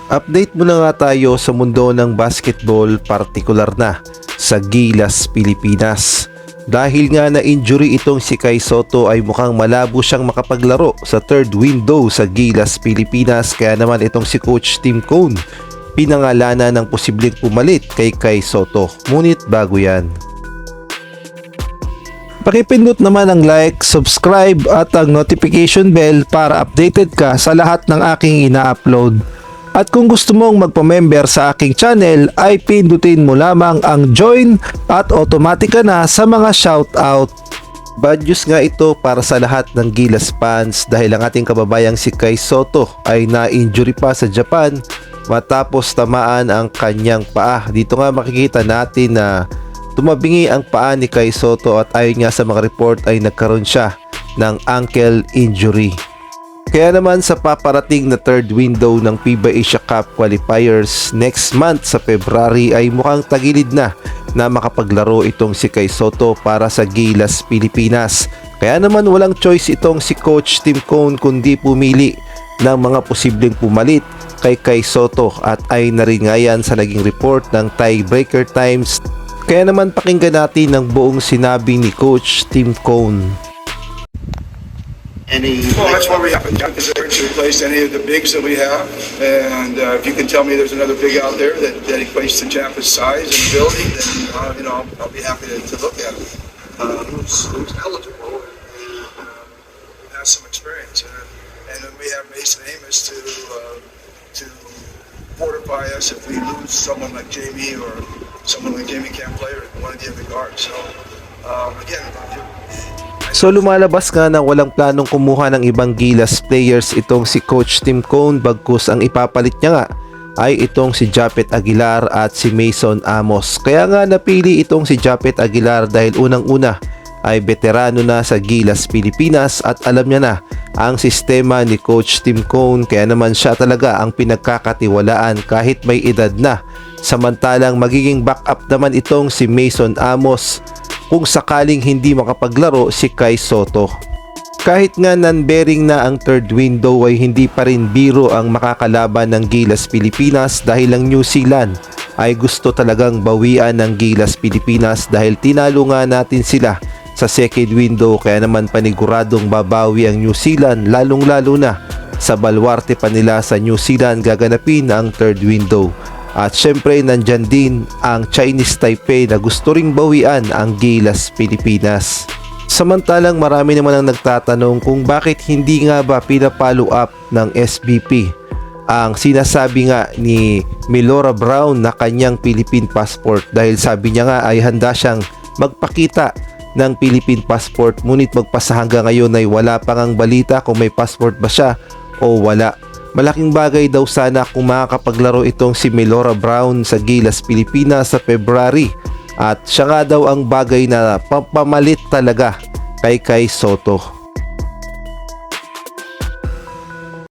Update muna nga tayo sa mundo ng basketball, partikular na sa Gilas, Pilipinas. Dahil nga na injury itong si Kai Sotto ay mukhang malabo siyang makapaglaro sa third window sa Gilas, Pilipinas. Kaya naman itong si Coach Tim Cone pinangalanan ng posibleng pumalit kay Kai Sotto. Ngunit bago yan, pakipindot naman ang like, subscribe at ang notification bell para updated ka sa lahat ng aking ina-upload. At kung gusto mong magpa-member sa aking channel ay pindutin mo lamang ang join at automatic ka na sa mga shoutout. Bad news nga ito para sa lahat ng Gilas fans dahil ang ating kababayang si Kai Sotto ay na-injury pa sa Japan matapos tamaan ang kanyang paa. Dito nga makikita natin na tumabingi ang paa ni Kai Sotto at ayon nga sa mga report ay nagkaroon siya ng ankle injury. Kaya naman sa paparating na third window ng FIBA Asia Cup qualifiers next month sa February ay mukhang tagilid na makapaglaro itong si Kai Sotto para sa Gilas, Pilipinas. Kaya naman walang choice itong si Coach Tim Cone kundi pumili ng mga posibleng pumalit kay Kai Sotto at ay na rin nga yan sa naging report ng Tiebreaker Times. Kaya naman pakinggan natin ang buong sinabi ni Coach Tim Cone. Well, that's what we have. Is there to replace any of the bigs that we have, and if you can tell me there's another big out there that equates to Jampa's size and ability, then I'll be happy to look at it. Who's eligible and has some experience, and then we have Mason Amos to fortify us if we lose someone like Jamie or someone like Jamie can't play or one of the other guards. So again. So lumalabas nga na walang planong kumuha ng ibang Gilas players itong si Coach Tim Cone, bagkus ang ipapalit niya nga ay itong si Japet Aguilar at si Mason Amos. Kaya nga napili itong si Japet Aguilar dahil unang-una ay veterano na sa Gilas, Pilipinas at alam niya na ang sistema ni Coach Tim Cone, kaya naman siya talaga ang pinagkakatiwalaan kahit may edad na. Samantalang magiging backup naman itong si Mason Amos kung sakaling hindi makapaglaro si Kai Sotto. Kahit nga non-bearing na ang third window ay hindi pa rin biro ang makakalaban ng Gilas, Pilipinas dahil ang New Zealand ay gusto talagang bawian ng Gilas, Pilipinas dahil tinalo nga natin sila sa second window. Kaya naman paniguradong babawi ang New Zealand, lalong-lalo na sa baluarte pa nila sa New Zealand gaganapin ang third window. At syempre nandyan din ang Chinese Taipei na gusto ring bawian ang Gilas, Pilipinas. Samantalang marami naman ang nagtatanong kung bakit hindi nga ba pinapollow up ng SBP ang sinasabi nga ni Melora Brown na kanyang Philippine passport, dahil sabi niya nga ay handa siyang magpakita ng Philippine passport, ngunit magpasa hanggang ngayon ay wala pang ang balita kung may passport ba siya o wala. Malaking bagay daw sana kung makakapaglaro itong si Melora Brown sa Gilas, Pilipinas sa February. At siya nga daw ang bagay na pampamalit talaga kay Kai Sotto.